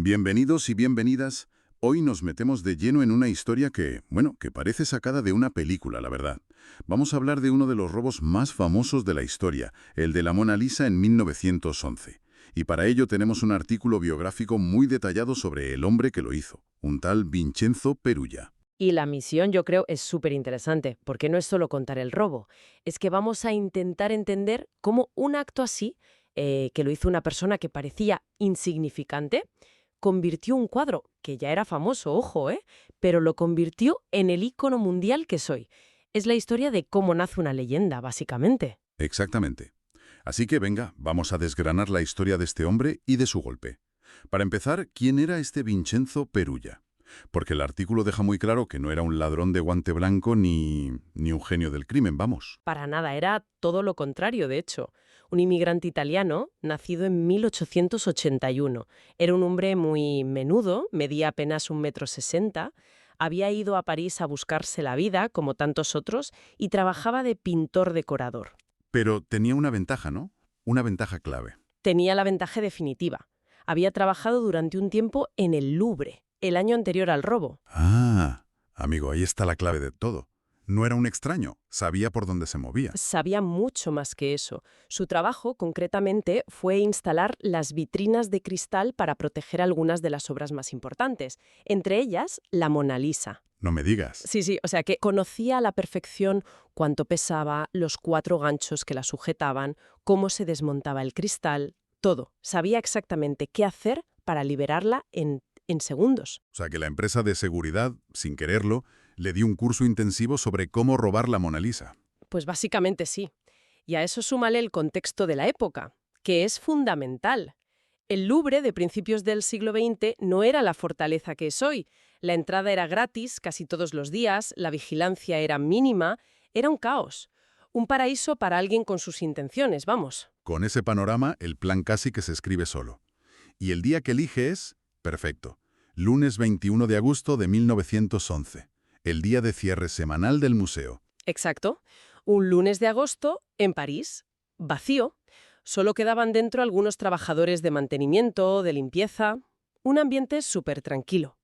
Bienvenidos y bienvenidas. Hoy nos metemos de lleno en una historia que parece sacada de una película, la verdad. Vamos a hablar de uno de los robos más famosos de la historia, el de la Mona Lisa en 1911. Y para ello tenemos un artículo biográfico muy detallado sobre el hombre que lo hizo, un tal Vincenzo Perugia. Y la misión, yo creo, es súper interesante, porque no es solo contar el robo, es que vamos a intentar entender cómo un acto así, que lo hizo una persona que parecía insignificante, convirtió un cuadro, que ya era famoso, ojo, pero lo convirtió en el ícono mundial que soy. Es la historia de cómo nace una leyenda, básicamente. Exactamente. Así que venga, vamos a desgranar la historia de este hombre y de su golpe. Para empezar, ¿quién era este Vincenzo Perugia? Porque el artículo deja muy claro que no era un ladrón de guante blanco ni un genio del crimen, vamos. Para nada, era todo lo contrario, de hecho. Un inmigrante italiano, nacido en 1881. Era un hombre muy menudo, medía apenas 1,60 m, había ido a París a buscarse la vida, como tantos otros, y trabajaba de pintor decorador. Pero tenía una ventaja, ¿no? Una ventaja clave. Tenía la ventaja definitiva. Había trabajado durante un tiempo en el Louvre, el año anterior al robo. Ah, amigo, ahí está la clave de todo. No era un extraño, sabía por dónde se movía. Sabía mucho más que eso. Su trabajo, concretamente, fue instalar las vitrinas de cristal para proteger algunas de las obras más importantes, entre ellas la Mona Lisa. No me digas. Sí, o sea que conocía a la perfección cuánto pesaba, los 4 ganchos que la sujetaban, cómo se desmontaba el cristal, todo. Sabía exactamente qué hacer para liberarla en segundos. O sea que la empresa de seguridad, sin quererlo, le dio un curso intensivo sobre cómo robar la Mona Lisa. Pues básicamente sí. Y a eso súmale el contexto de la época, que es fundamental. El Louvre de principios del siglo XX no era la fortaleza que es hoy. La entrada era gratis casi todos los días, la vigilancia era mínima, era un caos. Un paraíso para alguien con sus intenciones, vamos. Con ese panorama, el plan casi que se escribe solo. Y el día que elige es, perfecto, lunes 21 de agosto de 1911, el día de cierre semanal del museo. Exacto. Un lunes de agosto en París, vacío. Solo quedaban dentro algunos trabajadores de mantenimiento, de limpieza. Un ambiente súper tranquilo.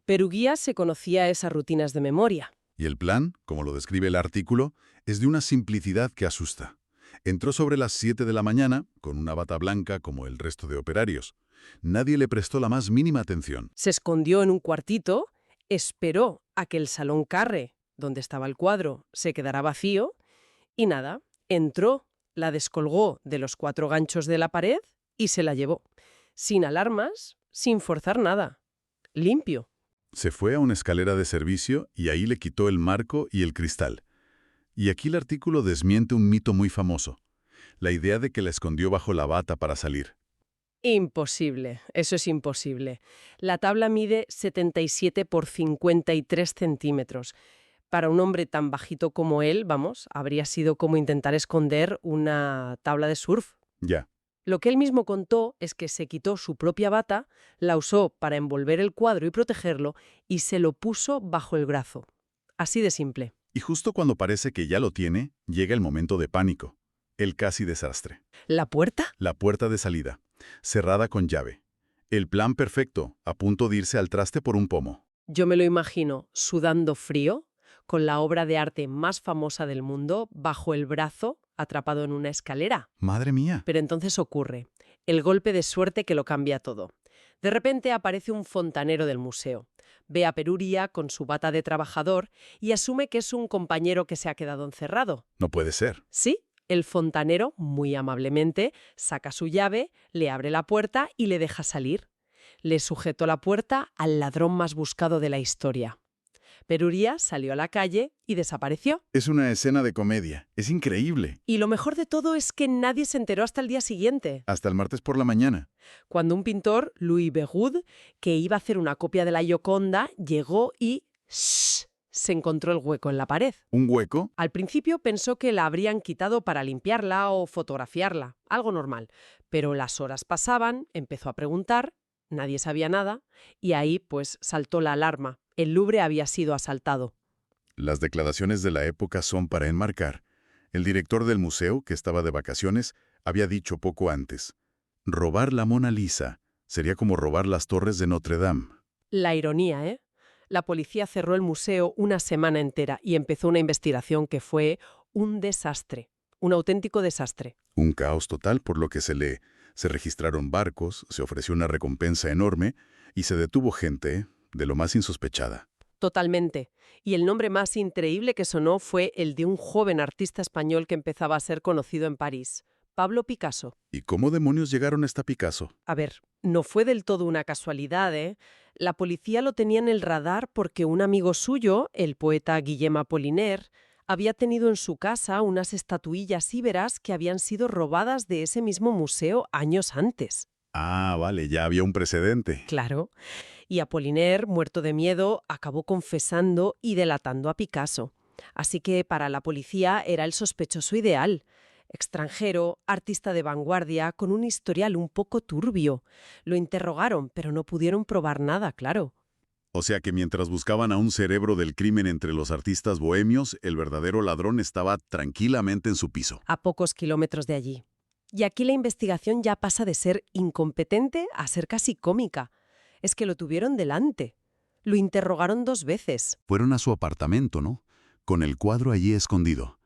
Perugia se conocía esas rutinas de memoria. Y el plan, como lo describe el artículo, es de una simplicidad que asusta. Entró sobre las 7 de la mañana, con una bata blanca como el resto de operarios. Nadie le prestó la más mínima atención. Se escondió en un cuartito, esperó a que el salón Carre, donde estaba el cuadro, se quedara vacío, y nada, entró, la descolgó de los 4 ganchos de la pared y se la llevó. Sin alarmas, sin forzar nada. Limpio. Se fue a una escalera de servicio y ahí le quitó el marco y el cristal. Y aquí el artículo desmiente un mito muy famoso, la idea de que la escondió bajo la bata para salir. Imposible, eso es imposible. La tabla mide 77 por 53 centímetros. Para un hombre tan bajito como él, vamos, habría sido como intentar esconder una tabla de surf. Ya. Lo que él mismo contó es que se quitó su propia bata, la usó para envolver el cuadro y protegerlo, y se lo puso bajo el brazo. Así de simple. Y justo cuando parece que ya lo tiene, llega el momento de pánico, el casi desastre. ¿La puerta? La puerta de salida, cerrada con llave. El plan perfecto, a punto de irse al traste por un pomo. Yo me lo imagino sudando frío, con la obra de arte más famosa del mundo bajo el brazo, atrapado en una escalera. ¡Madre mía! Pero entonces ocurre el golpe de suerte que lo cambia todo. De repente aparece un fontanero del museo. Ve a Perugia con su bata de trabajador y asume que es un compañero que se ha quedado encerrado. No puede ser. Sí, el fontanero, muy amablemente, saca su llave, le abre la puerta y le deja salir. Le sujetó la puerta al ladrón más buscado de la historia. Perugia salió a la calle y desapareció. Es una escena de comedia. Es increíble. Y lo mejor de todo es que nadie se enteró hasta el día siguiente. Hasta el martes por la mañana. Cuando un pintor, Louis Bégud, que iba a hacer una copia de la Gioconda, llegó y ¡shh!, se encontró el hueco en la pared. ¿Un hueco? Al principio pensó que la habrían quitado para limpiarla o fotografiarla, algo normal. Pero las horas pasaban, empezó a preguntar, nadie sabía nada, y ahí pues saltó la alarma. El Louvre había sido asaltado. Las declaraciones de la época son para enmarcar. El director del museo, que estaba de vacaciones, había dicho poco antes: robar la Mona Lisa, Sería como robar las torres de Notre Dame. La ironía, ¿eh? La policía cerró el museo una semana entera y empezó una investigación que fue un desastre, un auténtico desastre. Un caos total por lo que se lee. Se registraron barcos, se ofreció una recompensa enorme y se detuvo gente de lo más insospechada. Totalmente. Y el nombre más increíble que sonó fue el de un joven artista español que empezaba a ser conocido en París, Pablo Picasso. ¿Y cómo demonios llegaron hasta Picasso? A ver, no fue del todo una casualidad, ¿eh? La policía lo tenía en el radar porque un amigo suyo, el poeta Guillem Apollinaire, había tenido en su casa unas estatuillas íberas que habían sido robadas de ese mismo museo años antes. Ah, vale, ya había un precedente. Claro. Y Apollinaire, muerto de miedo, acabó confesando y delatando a Picasso. Así que para la policía era el sospechoso ideal. Extranjero, artista de vanguardia, con un historial un poco turbio. Lo interrogaron, pero no pudieron probar nada, claro. O sea que mientras buscaban a un cerebro del crimen entre los artistas bohemios, el verdadero ladrón estaba tranquilamente en su piso. A pocos kilómetros de allí. Y aquí la investigación ya pasa de ser incompetente a ser casi cómica. Es que lo tuvieron delante. Lo interrogaron 2 veces. Fueron a su apartamento, ¿no? Con el cuadro allí escondido.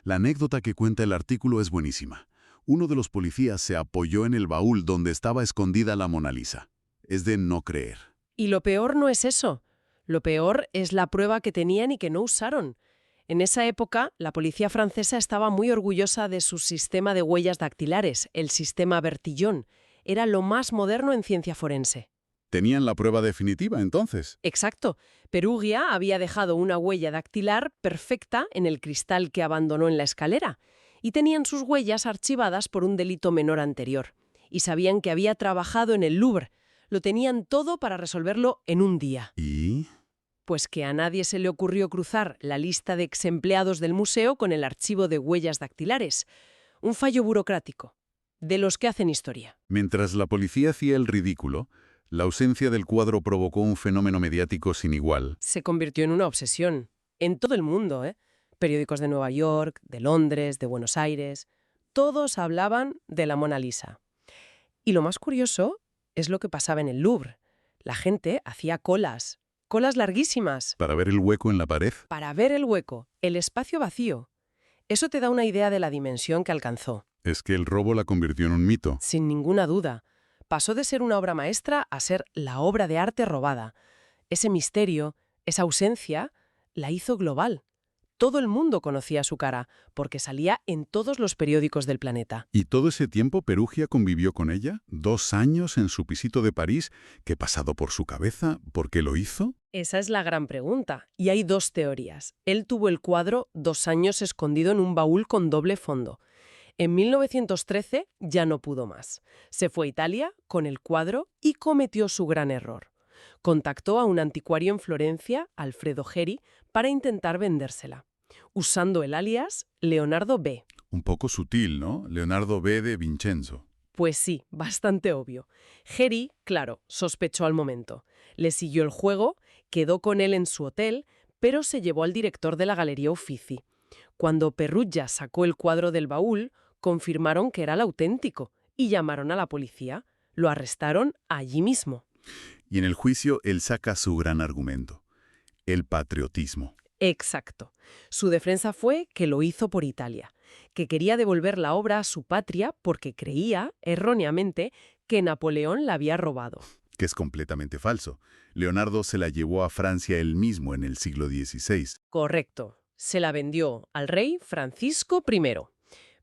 La anécdota que cuenta el artículo es buenísima. Uno de los policías se apoyó en el baúl donde estaba escondida la Mona Lisa. Es de no creer. Y lo peor no es eso. Lo peor es la prueba que tenían y que no usaron. En esa época, la policía francesa estaba muy orgullosa de su sistema de huellas dactilares, el sistema Bertillon. Era lo más moderno en ciencia forense. ¿Tenían la prueba definitiva, entonces? Exacto. Perugia había dejado una huella dactilar perfecta en el cristal que abandonó en la escalera, y tenían sus huellas archivadas por un delito menor anterior. Y sabían que había trabajado en el Louvre. Lo tenían todo para resolverlo en un día. ¿Y? Pues que a nadie se le ocurrió cruzar la lista de exempleados del museo con el archivo de huellas dactilares. Un fallo burocrático, de los que hacen historia. Mientras la policía hacía el ridículo, la ausencia del cuadro provocó un fenómeno mediático sin igual. Se convirtió en una obsesión. En todo el mundo, ¿eh? Periódicos de Nueva York, de Londres, de Buenos Aires. Todos hablaban de la Mona Lisa. Y lo más curioso es lo que pasaba en el Louvre. La gente hacía colas larguísimas, ¿Para ver el hueco en la pared? para ver el hueco, el espacio vacío. Eso te da una idea de la dimensión que alcanzó. Es que el robo la convirtió en un mito. Sin ninguna duda. Pasó de ser una obra maestra a ser la obra de arte robada. Ese misterio, esa ausencia, la hizo global. Todo el mundo conocía su cara, porque salía en todos los periódicos del planeta. ¿Y todo ese tiempo Perugia convivió con ella? ¿2 años en su pisito de París? ¿Qué pasado por su cabeza? ¿Por qué lo hizo? Esa es la gran pregunta. Y hay 2 teorías. Él tuvo el cuadro 2 años escondido en un baúl con doble fondo. En 1913 ya no pudo más. Se fue a Italia con el cuadro y cometió su gran error. Contactó a un anticuario en Florencia, Alfredo Geri, para intentar vendérsela, usando el alias Leonardo B. Un poco sutil, ¿no? Leonardo B. de Vincenzo. Pues sí, bastante obvio. Geri, claro, sospechó al momento. Le siguió el juego, quedó con él en su hotel, pero se llevó al director de la Galería Uffizi. Cuando Perugia sacó el cuadro del baúl, confirmaron que era el auténtico y llamaron a la policía. Lo arrestaron allí mismo. Y en el juicio él saca su gran argumento: el patriotismo. Exacto. Su defensa fue que lo hizo por Italia, que quería devolver la obra a su patria porque creía, erróneamente, que Napoleón la había robado. Que es completamente falso. Leonardo se la llevó a Francia él mismo en el siglo XVI. Correcto. Se la vendió al rey Francisco I.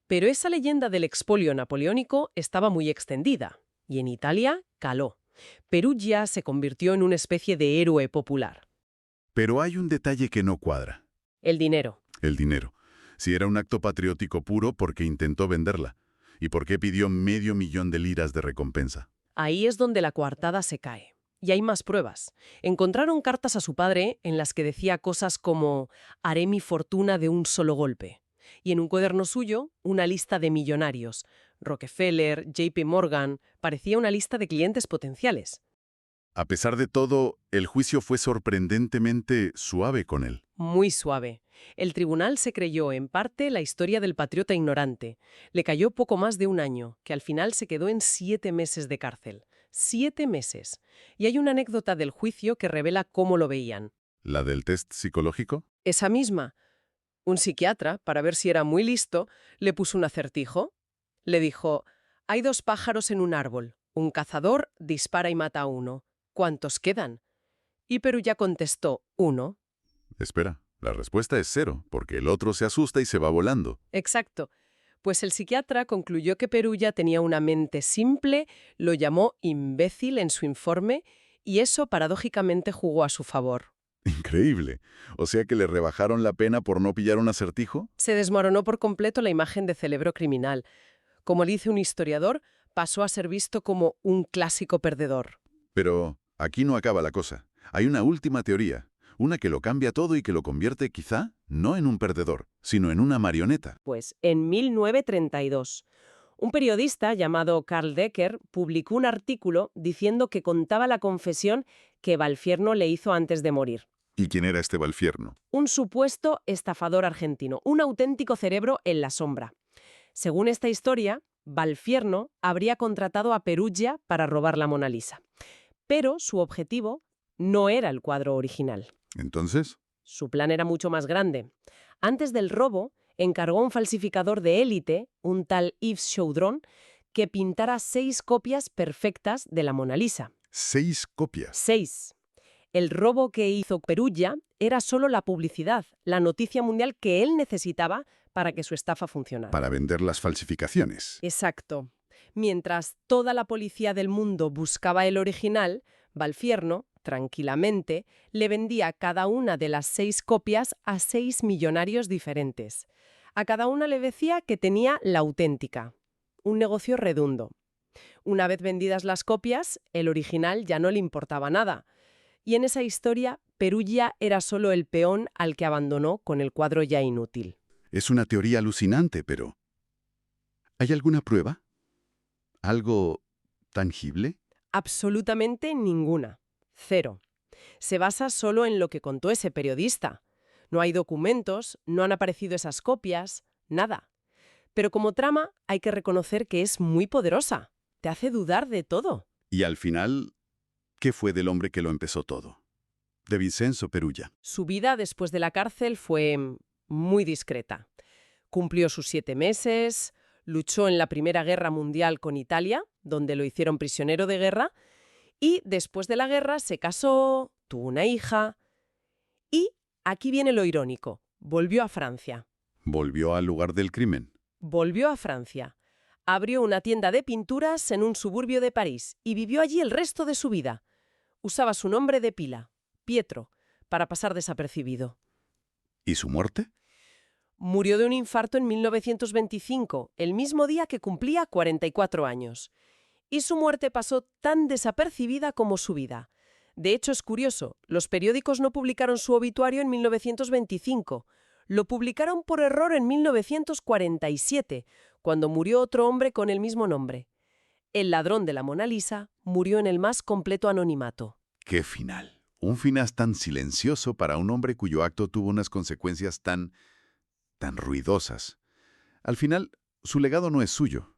Pero esa leyenda del expolio napoleónico estaba muy extendida, y en Italia caló. Perugia se convirtió en una especie de héroe popular. Pero hay un detalle que no cuadra. El dinero. El dinero. Si era un acto patriótico puro, ¿por qué intentó venderla? ¿Y por qué pidió $500,000 de liras de recompensa? Ahí es donde la coartada se cae. Y hay más pruebas. Encontraron cartas a su padre en las que decía cosas como «haré mi fortuna de un solo golpe». Y en un cuaderno suyo, una lista de millonarios. Rockefeller, JP Morgan, parecía una lista de clientes potenciales. A pesar de todo, el juicio fue sorprendentemente suave con él. Muy suave. El tribunal se creyó, en parte, la historia del patriota ignorante. Le cayó poco más de 1 año, que al final se quedó en 7 meses de cárcel. 7 meses. Y hay una anécdota del juicio que revela cómo lo veían. ¿La del test psicológico? Esa misma. Un psiquiatra, para ver si era muy listo, le puso un acertijo. Le dijo, hay 2 pájaros en un árbol. Un cazador dispara y mata a uno. ¿Cuántos quedan? Y Perugia contestó, 1. Espera, la respuesta es 0, porque el otro se asusta y se va volando. Exacto. Pues el psiquiatra concluyó que Perugia tenía una mente simple, lo llamó imbécil en su informe, y eso paradójicamente jugó a su favor. Increíble. O sea que le rebajaron la pena por no pillar un acertijo. Se desmoronó por completo la imagen de cerebro criminal. Como dice un historiador, pasó a ser visto como un clásico perdedor. Pero aquí no acaba la cosa. Hay una última teoría, una que lo cambia todo y que lo convierte quizá no en un perdedor, sino en una marioneta. Pues en 1932, un periodista llamado Karl Decker publicó un artículo diciendo que contaba la confesión que Valfierno le hizo antes de morir. ¿Y quién era este Valfierno? Un supuesto estafador argentino, un auténtico cerebro en la sombra. Según esta historia, Valfierno habría contratado a Perugia para robar la Mona Lisa. Pero su objetivo no era el cuadro original. Entonces, Su plan era mucho más grande. Antes del robo, encargó a un falsificador de élite, un tal Yves Chaudron, que pintara 6 copias perfectas de la Mona Lisa. 6 copias. 6. El robo que hizo Perugia era solo la publicidad, la noticia mundial que él necesitaba para que su estafa funcionara. Para vender las falsificaciones. Exacto. Mientras toda la policía del mundo buscaba el original, Valfierno, tranquilamente, le vendía cada una de las 6 copias a 6 millonarios diferentes. A cada una le decía que tenía la auténtica. Un negocio redondo. Una vez vendidas las copias, el original ya no le importaba nada. Y en esa historia, Perugia era solo el peón al que abandonó con el cuadro ya inútil. Es una teoría alucinante, pero ¿hay alguna prueba? ¿Algo tangible? Absolutamente ninguna. 0. Se basa solo en lo que contó ese periodista. No hay documentos, no han aparecido esas copias, nada. Pero como trama hay que reconocer que es muy poderosa. Te hace dudar de todo. Y al final, ¿qué fue del hombre que lo empezó todo? De Vincenzo Perugia. Su vida después de la cárcel fue muy discreta. Cumplió sus 7 meses, luchó en la Primera Guerra Mundial con Italia, donde lo hicieron prisionero de guerra, y después de la guerra se casó, tuvo una hija. Y aquí viene lo irónico. Volvió a Francia. Volvió al lugar del crimen. Volvió a Francia. Abrió una tienda de pinturas en un suburbio de París y vivió allí el resto de su vida. Usaba su nombre de pila, Pietro, para pasar desapercibido. ¿Y su muerte? Murió de un infarto en 1925, el mismo día que cumplía 44 años. Y su muerte pasó tan desapercibida como su vida. De hecho, es curioso, los periódicos no publicaron su obituario en 1925. Lo publicaron por error en 1947, cuando murió otro hombre con el mismo nombre. El ladrón de la Mona Lisa murió en el más completo anonimato. ¡Qué final! Un final tan silencioso para un hombre cuyo acto tuvo unas consecuencias tan ruidosas. Al final, su legado no es suyo,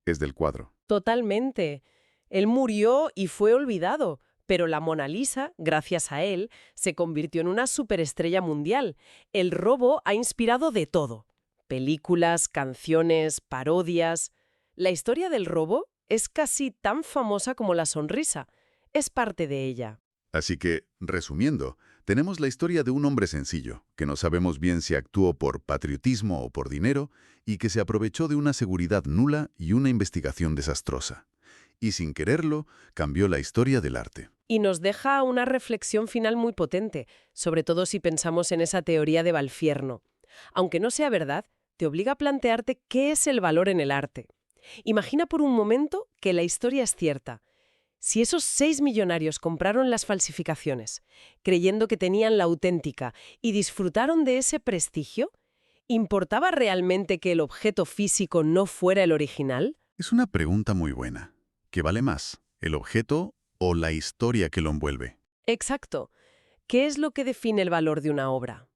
es del cuadro. Totalmente. Él murió y fue olvidado, pero la Mona Lisa, gracias a él, se convirtió en una superestrella mundial. El robo ha inspirado de todo. Películas, canciones, parodias. La historia del robo es casi tan famosa como la sonrisa. Es parte de ella. Así que, resumiendo, tenemos la historia de un hombre sencillo, que no sabemos bien si actuó por patriotismo o por dinero, y que se aprovechó de una seguridad nula y una investigación desastrosa. Y sin quererlo, cambió la historia del arte. Y nos deja una reflexión final muy potente, sobre todo si pensamos en esa teoría de Valfierno. Aunque no sea verdad, te obliga a plantearte qué es el valor en el arte. Imagina por un momento que la historia es cierta. Si esos 6 millonarios compraron las falsificaciones, creyendo que tenían la auténtica, y disfrutaron de ese prestigio, ¿importaba realmente que el objeto físico no fuera el original? Es una pregunta muy buena. ¿Qué vale más, el objeto o la historia que lo envuelve? Exacto. ¿Qué es lo que define el valor de una obra?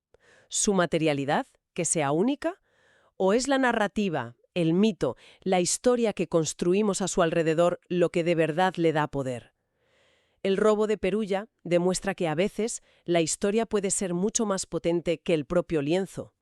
¿Su materialidad, que sea única? ¿O es la narrativa, el mito, la historia que construimos a su alrededor, lo que de verdad le da poder. El robo de Perugia demuestra que a veces la historia puede ser mucho más potente que el propio lienzo.